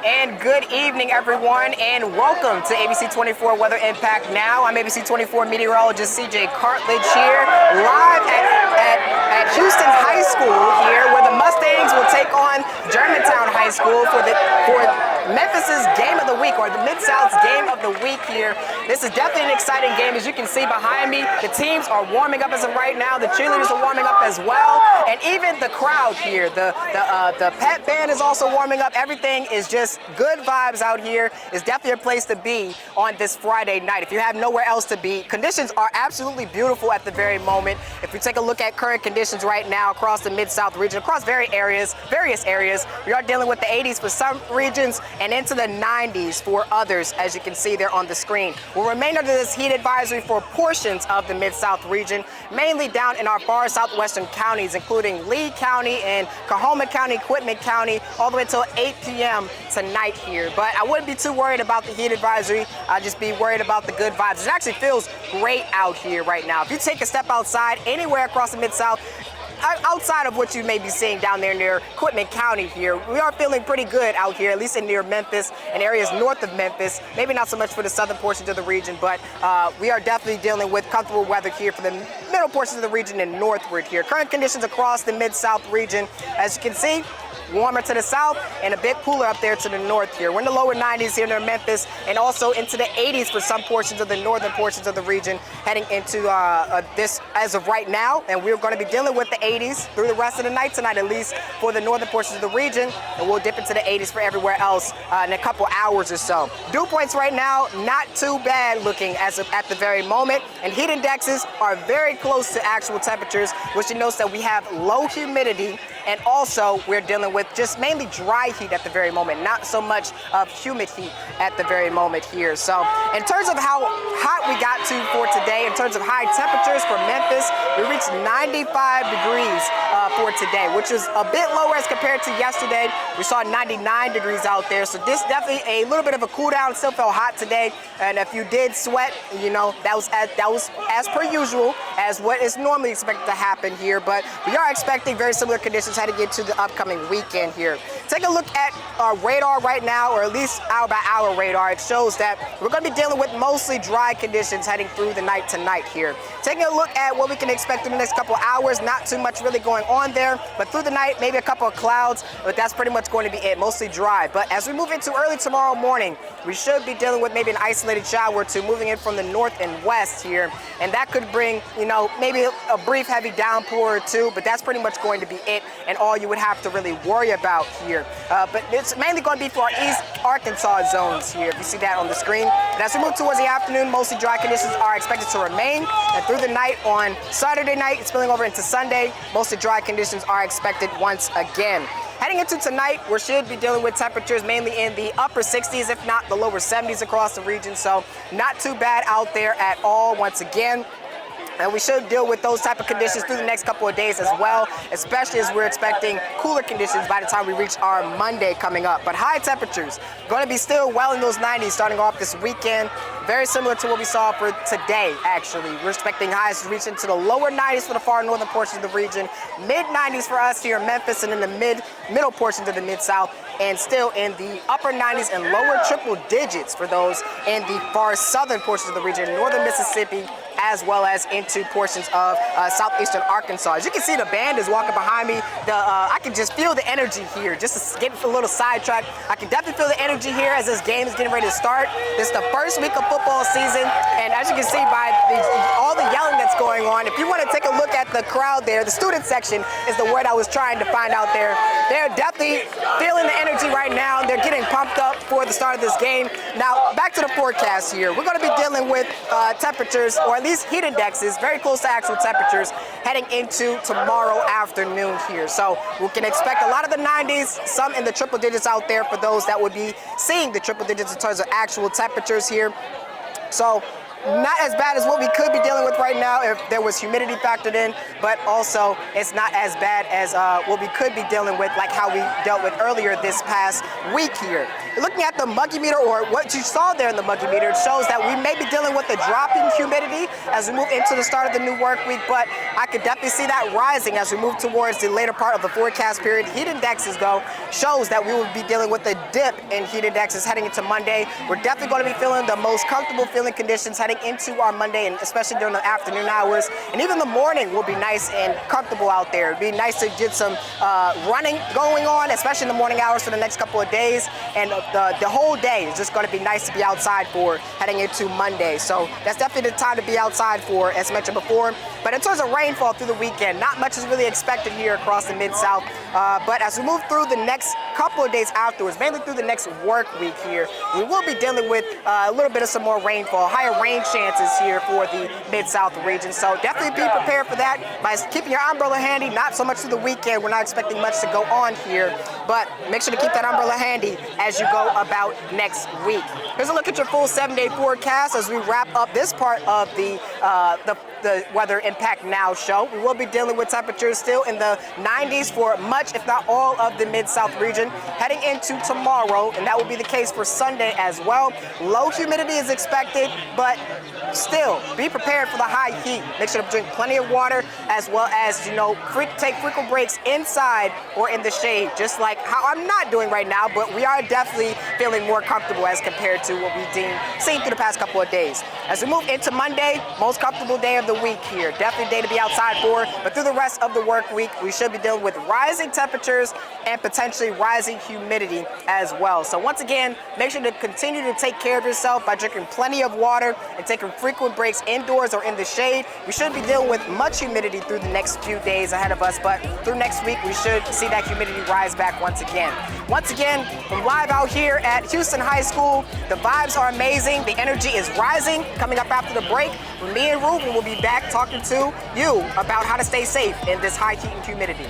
And good evening, everyone, and welcome to ABC24 Weather Impact Now. I'm ABC24 meteorologist CJ Cartledge here, live at Houston High School here, where the Mustangs will take on Germantown High School for Memphis's game of the week, or the Mid-South's game of the week here. This is definitely an exciting game. As you can see behind me, the teams are warming up as of right now. The cheerleaders are warming up as well, and even the crowd here. The pep band is also warming up. Everything is just good vibes out here. It's definitely a place to be on this Friday night. If you have nowhere else to be, conditions are absolutely beautiful at the very moment. If we take a look at current conditions right now across the Mid-South region, across various areas, we are dealing with the 80s for some regions and into the 90s for others, as you can see there on the screen. We'll remain under this heat advisory for portions of the Mid-South region, mainly down in our far southwestern counties, including Lee County and Coahoma County, Quitman County, all the way until 8 p.m. tonight here. But I wouldn't be too worried about the heat advisory. I'd just be worried about the good vibes. It actually feels great out here right now. If you take a step outside anywhere across the Mid-South, outside of what you may be seeing down there near Quitman County here, we are feeling pretty good out here, at least in near Memphis and areas north of Memphis. Maybe not so much for the southern portions of the region, but we are definitely dealing with comfortable weather here for the middle portions of the region and northward here. Current conditions across the Mid-South region, as you can see, warmer to the south and a bit cooler up there to the north here. We're in the lower 90s here near Memphis and also into the 80s for some portions of the northern portions of the region heading into this as of right now. And we're going to be dealing with the 80s through the rest of the night tonight, at least for the northern portions of the region. And we'll dip into the 80s for everywhere else in a couple hours or so. Dew points right now, not too bad looking as of at the very moment. And heat indexes are very close to actual temperatures, which denotes that we have low humidity. And also, we're dealing with just mainly dry heat at the very moment, not so much of humid heat at the very moment here. So in terms of how hot we got to for today, in terms of high temperatures for Memphis, we reached 95 degrees for today, which is a bit lower as compared to yesterday. We saw 99 degrees out there. So this definitely a little bit of a cool down. Still felt hot today. And if you did sweat, you know, that was as per usual, as what is normally expected to happen here. But we are expecting very similar conditions heading into the upcoming weekend here. Take a look at our radar right now, or at least hour by hour radar. It shows that we're going to be dealing with mostly dry conditions heading through the night tonight here. Taking a look at what we can expect in the next couple hours, not too much really going on there, but through the night, maybe a couple of clouds, but that's pretty much going to be it, mostly dry. But as we move into early tomorrow morning, we should be dealing with maybe an isolated shower or two moving in from the north and west here, and that could bring, you know, maybe a brief heavy downpour or two, but that's pretty much going to be it and all you would have to really worry about here. But it's mainly going to be for our East Arkansas zones here, if you see that on the screen. And as we move towards the afternoon, mostly dry conditions are expected to remain, and through the night on Saturday night, spilling over into Sunday, mostly dry conditions are expected once again. Heading into tonight, we should be dealing with temperatures mainly in the upper 60s, if not the lower 70s across the region, so not too bad out there at all once again. And we should deal with those type of conditions through the next couple of days as well, especially as we're expecting cooler conditions by the time we reach our Monday coming up. But high temperatures going to be still well in those 90s starting off this weekend. Very similar to what we saw for today, actually. We're expecting highs to reach into the lower 90s for the far northern portions of the region, mid 90s for us here in Memphis, and in the middle portions of the Mid-South, and still in the upper 90s and lower triple digits for those in the far southern portions of the region, northern Mississippi, as well as into portions of southeastern Arkansas. As you can see, the band is walking behind me. I can just feel the energy here. Just to get a little sidetracked, I can definitely feel the energy here as this game is getting ready to start. This is the first week of football season, and as you can see by all the yelling that's going on, if you want to take a look at the crowd there, the student section is the word I was trying to find out there. They're definitely feeling the energy right now. They're getting pumped up for the start of this game. Now, back to the forecast here. We're going to be dealing with temperatures, or at least heat indexes, very close to actual temperatures heading into tomorrow afternoon here. So we can expect a lot of the 90s, some in the triple digits out there for those that would be seeing the triple digits in terms of actual temperatures here. So not as bad as what we could be dealing with right now if there was humidity factored in, but also it's not as bad as what we could be dealing with, like how we dealt with earlier this past week here. Looking at the muggy meter, or what you saw there in the muggy meter, it shows that we may be dealing with a drop in humidity as we move into the start of the new work week, but I could definitely see that rising as we move towards the later part of the forecast period. Heat indexes, though, shows that we will be dealing with a dip in heat indexes heading into Monday. We're definitely going to be feeling the most comfortable feeling conditions heading into our Monday, and especially during the afternoon hours. And even the morning will be nice and comfortable out there. It'd be nice to get some running going on, especially in the morning hours for the next couple of days. And the whole day is just going to be nice to be outside for heading into Monday. So that's definitely the time to be outside for, as mentioned before. But in terms of rainfall through the weekend, not much is really expected here across the Mid-South. But as we move through the next couple of days afterwards, mainly through the next work week here, we will be dealing with a little bit of some more rainfall, higher rain chances here for the Mid-South region. So definitely be prepared for that by keeping your umbrella handy. Not so much through the weekend. We're not expecting much to go on here, but make sure to keep that umbrella handy as you go about next week. Here's a look at your full 7-day forecast as we wrap up this part of the Weather Impact Now show. We will be dealing with temperatures still in the 90s for much, if not all, of the Mid-South region heading into tomorrow, and that will be the case for Sunday as well. Low humidity is expected, but still be prepared for the high heat. Make sure to drink plenty of water, as well as, take frequent breaks inside or in the shade, just like how I'm not doing right now, but we are definitely feeling more comfortable as compared to what we've seen through the past couple of days. As we move into Monday, most comfortable day of the week here. Definitely a day to be outside for, but through the rest of the work week, we should be dealing with rising temperatures and potentially rising humidity as well. So once again, make sure to continue to take care of yourself by drinking plenty of water and taking frequent breaks indoors or in the shade. We should be dealing with much humidity through the next few days ahead of us, but through next week, we should see that humidity rise back once again. Once again, I'm live out here at Houston High School. The vibes are amazing. The energy is rising. Coming up after the break, me and Ruben will be back talking to you about how to stay safe in this high heat and humidity.